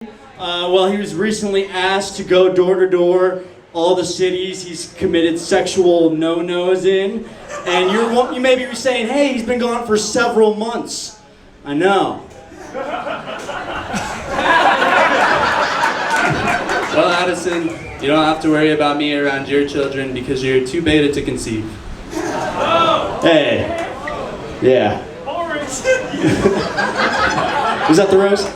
Well, he was recently asked to go door to door all the cities he's committed sexual no-nos in, and you may be saying, "Hey, he's been gone for several months." I know. Well, Addison, you don't have to worry about me around your children because you're too beta to conceive. Hey. Yeah. Was that the roast?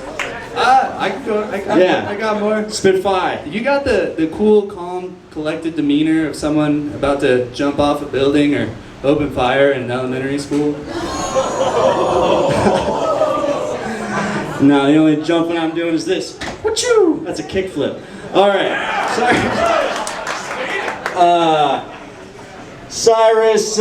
I can go. I got more. Spitfire. You got the cool, calm, collected demeanor of someone about to jump off a building or open fire in elementary school. No, the only jumping I'm doing is this. Wachoo! That's a kickflip. All right. Cyrus,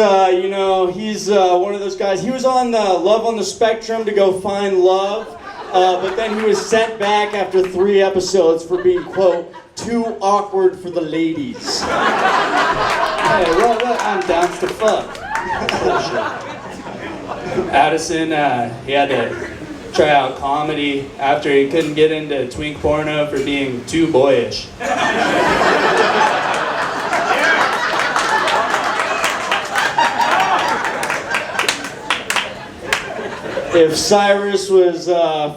he's one of those guys. He was on the Love on the Spectrum to go find love, but then he was sent back after 3 episodes for being, quote, too awkward for the ladies. Hey, what? I'm down to fuck. Addison, he had to try out comedy after he couldn't get into twink porno for being too boyish. If Cyrus was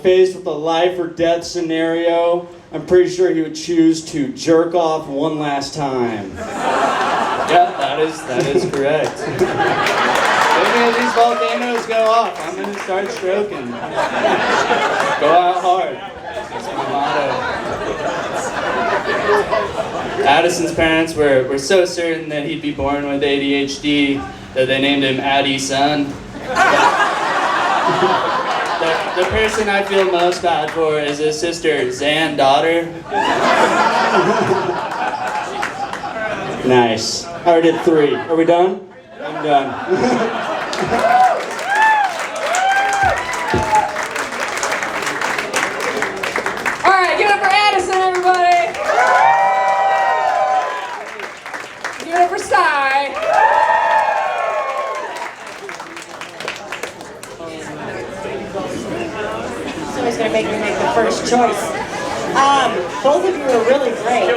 faced with a life or death scenario, I'm pretty sure he would choose to jerk off one last time. Yeah, that is correct. If any of these volcanoes go off, I'm gonna start stroking. Go out hard. That's my motto. Addison's parents were so certain that he'd be born with ADHD that they named him Addie Son. The person I feel most bad for is his sister, Zan Daughter. Nice. I already did 3. Are we done? I'm done. All right, give it up for Addison, everybody. Give it up for Cy. So he's going to make me make the first choice. Both of you are really great.